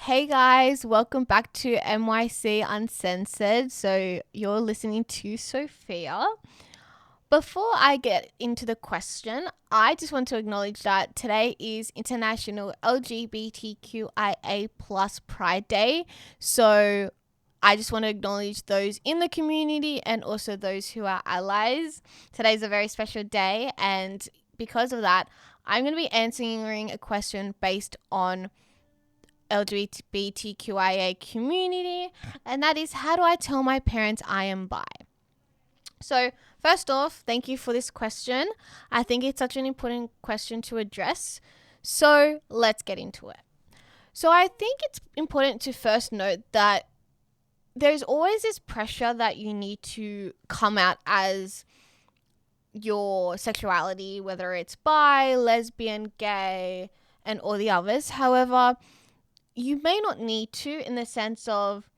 Hey guys, welcome back to NYC Uncensored. So you're listening to Sophia. Before I get into the question, I just want to acknowledge that today is International LGBTQIA plus Pride Day. So I just want to acknowledge those in the community and also those who are allies. Today's a very special day, and because of that, I'm going to be answering a question based on LGBTQIA community, and that is, how do I tell my parents I am bi? So first off, thank you for this question. I think it's such an important question to address. So let's get into it. So I think it's important to first note that there's always this pressure that you need to come out as your sexuality, whether it's bi, lesbian, gay, and all the others. However, you may not need to, in the sense of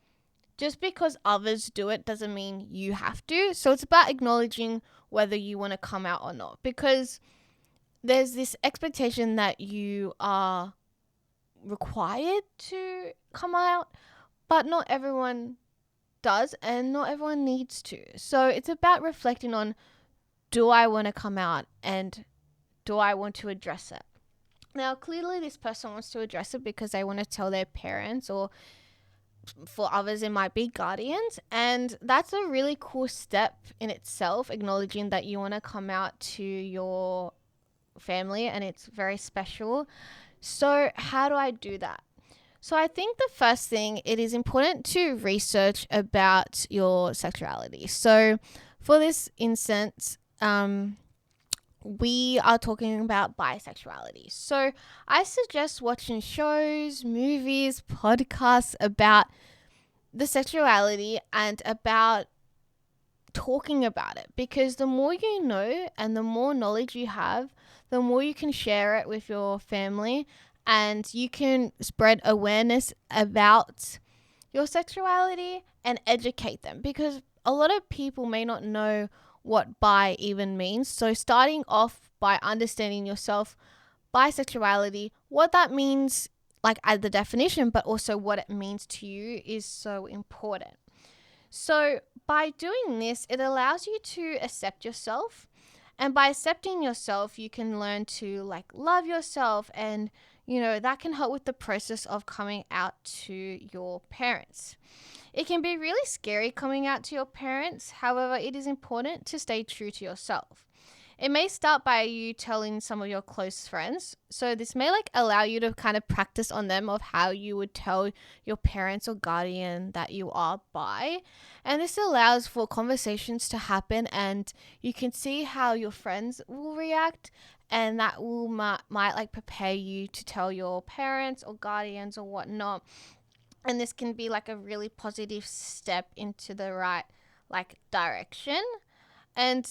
just because others do it doesn't mean you have to. So it's about acknowledging whether you want to come out or not, because there's this expectation that you are required to come out, but not everyone does and not everyone needs to. So it's about reflecting on, do I want to come out and do I want to address it? Now, clearly this person wants to address it because they want to tell their parents, or for others it might be guardians, and that's a really cool step in itself, acknowledging that you want to come out to your family and it's very special. So how do I do that? So I think the first thing, it is important to research about your sexuality. So for this instance, we are talking about bisexuality. So I suggest watching shows, movies, podcasts about the sexuality and about talking about it, because the more you know and the more knowledge you have, the more you can share it with your family and you can spread awareness about your sexuality and educate them, because a lot of people may not know what bi even means. So starting off by understanding yourself, bisexuality, what that means, like as the definition, but also what it means to you, is so important. So by doing this, it allows you to accept yourself, and by accepting yourself, you can learn to love yourself, and that can help with the process of coming out to your parents. It can be really scary coming out to your parents. However, it is important to stay true to yourself. It may start by you telling some of your close friends. So this may allow you to kind of practice on them of how you would tell your parents or guardian that you are bi. And this allows for conversations to happen, and you can see how your friends will react, and that will might prepare you to tell your parents or guardians or whatnot. And this can be a really positive step into the right direction. And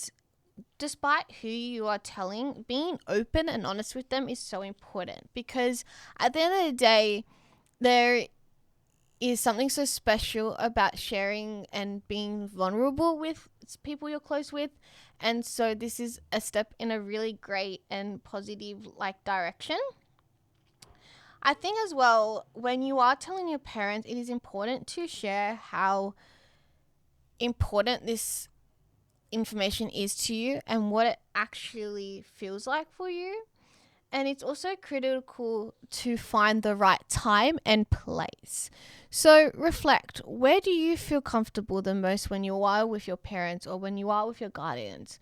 despite who you are telling, being open and honest with them is so important, because at the end of the day, there is something so special about sharing and being vulnerable with people you're close with. And so this is a step in a really great and positive direction. I think as well, when you are telling your parents, it is important to share how important this information is to you and what it actually feels like for you. And it's also critical to find the right time and place. So reflect, where do you feel comfortable the most when you are with your parents or when you are with your guardians?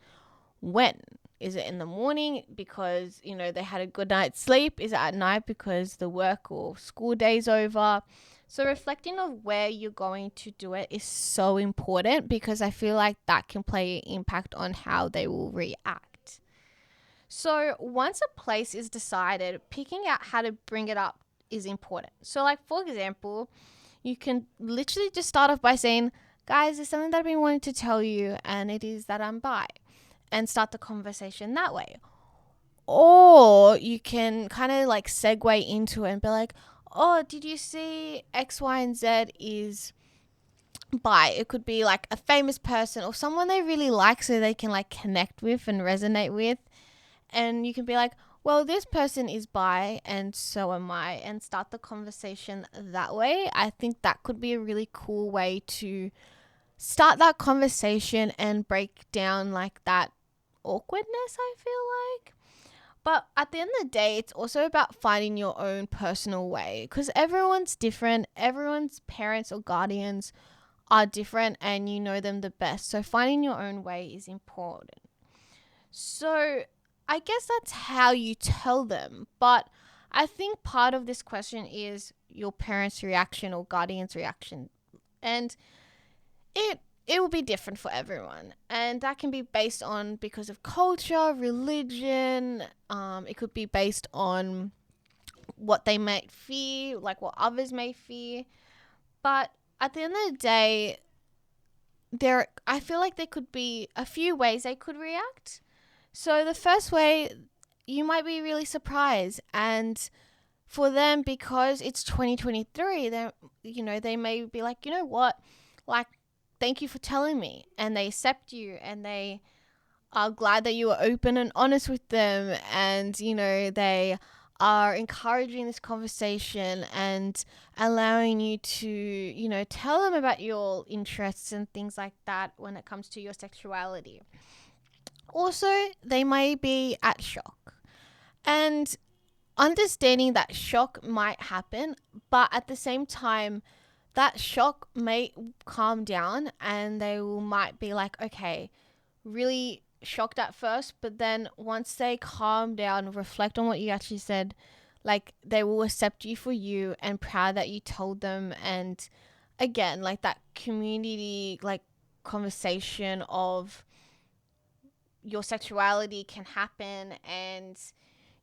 When? Is it in the morning because, they had a good night's sleep? Is it at night because the work or school day's over? So reflecting on where you're going to do it is so important, because I feel like that can play an impact on how they will react. So once a place is decided, picking out how to bring it up is important. So for example, you can literally just start off by saying, guys, there's something that I've been wanting to tell you, and it is that I'm bi, and start the conversation that way. Or you can kind of segue into it and be like, oh, did you see X, Y, and Z is bi? It could be a famous person or someone they really like, so they can connect with and resonate with. And you can be like, well, this person is bi and so am I, and start the conversation that way. I think that could be a really cool way to start that conversation and break down like that awkwardness, I feel like. But at the end of the day, it's also about finding your own personal way, because everyone's different. Everyone's parents or guardians are different and you know them the best. So finding your own way is important. So I guess that's how you tell them. But I think part of this question is your parents' reaction or guardian's reaction. And it will be different for everyone, and that can be based on because of culture, religion. It could be based on what they might fear, like what others may fear. But at the end of the day, I feel like there could be a few ways they could react. So the first way, you might be really surprised, and for them, because it's 2023, they may be like, you know what, like, thank you for telling me, and they accept you, and they are glad that you were open and honest with them, and they are encouraging this conversation and allowing you to tell them about your interests and things like that when it comes to your sexuality. Also, they may be at shock, and understanding that shock might happen, but at the same time, that shock may calm down and might be like, okay, really shocked at first, but then once they calm down, reflect on what you actually said, like, they will accept you for you and proud that you told them. And again, like, that community, like, conversation of your sexuality can happen, and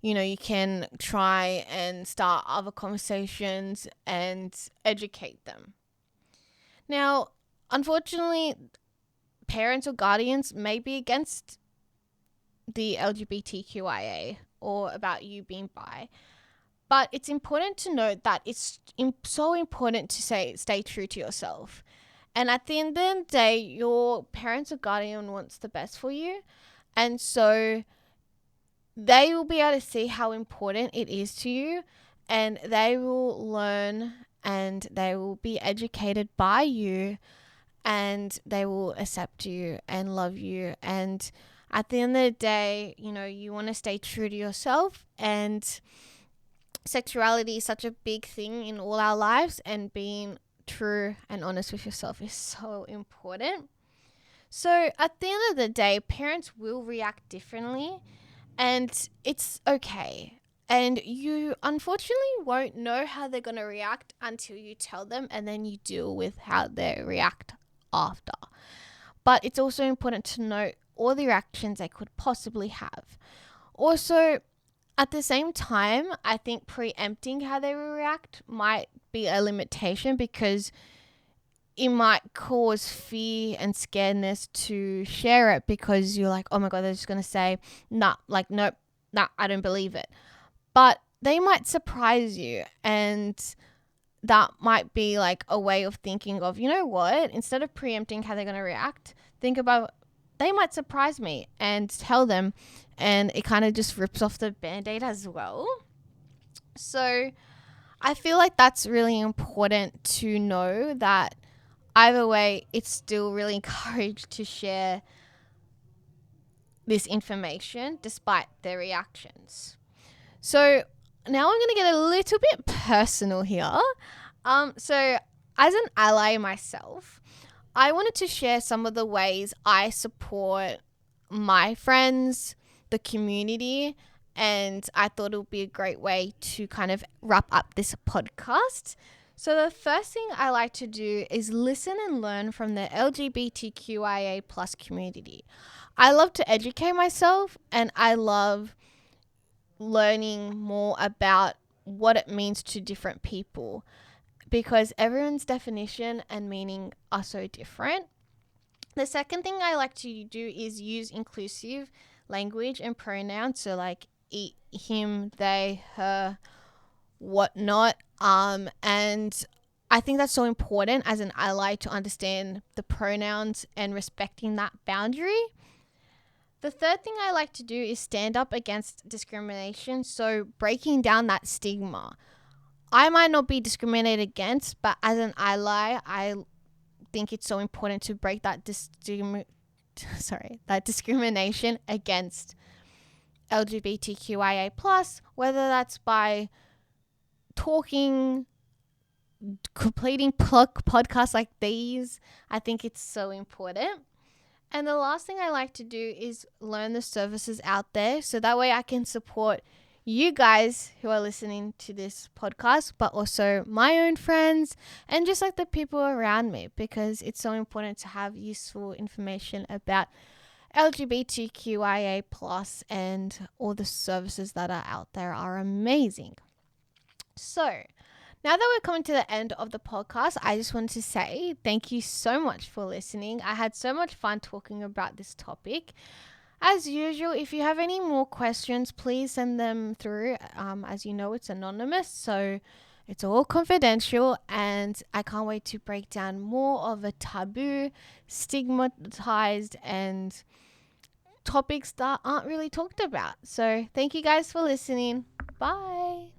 you can try and start other conversations and educate them. Now, unfortunately, parents or guardians may be against the LGBTQIA or about you being bi. But it's important to note that it's so important to stay true to yourself. And at the end of the day, your parents or guardian wants the best for you. And so they will be able to see how important it is to you, and they will learn and they will be educated by you, and they will accept you and love you. And at the end of the day, you want to stay true to yourself, and sexuality is such a big thing in all our lives, and being true and honest with yourself is so important. So at the end of the day, parents will react differently, and it's okay. And you unfortunately won't know how they're going to react until you tell them, and then you deal with how they react after. But it's also important to note all the reactions they could possibly have. Also, at the same time, I think preempting how they will react might be a limitation, because it might cause fear and scaredness to share it, because you're like, oh my God, they're just going to say, nope, I don't believe it. But they might surprise you, and that might be like a way of thinking of, you know what, instead of preempting how they're going to react, think about, they might surprise me, and tell them, and it kind of just rips off the Band-Aid as well. So I feel like that's really important to know, that either way, it's still really encouraged to share this information despite their reactions. So now I'm going to get a little bit personal here. So as an ally myself, I wanted to share some of the ways I support my friends, the community, and I thought it would be a great way to kind of wrap up this podcast. So the first thing I like to do is listen and learn from the LGBTQIA plus community. I love to educate myself, and I love learning more about what it means to different people, because everyone's definition and meaning are so different. The second thing I like to do is use inclusive language and pronouns, so like him, they, her, whatnot. And I think that's so important as an ally to understand the pronouns and respecting that boundary. The third thing I like to do is stand up against discrimination. So breaking down that stigma. I might not be discriminated against, but as an ally, I think it's so important to break that that discrimination against LGBTQIA+, whether that's by talking, completing podcasts like these. I think it's so important. And the last thing I like to do is learn the services out there, so that way I can support you guys who are listening to this podcast, but also my own friends and just like the people around me, because it's so important to have useful information about LGBTQIA+, and all the services that are out there are amazing. So now that we're coming to the end of the podcast, I just want to say thank you so much for listening. I had so much fun talking about this topic. As usual, if you have any more questions, please send them through. As you know, it's anonymous, so it's all confidential, and I can't wait to break down more of a taboo, stigmatized, and topics that aren't really talked about. So thank you guys for listening. Bye.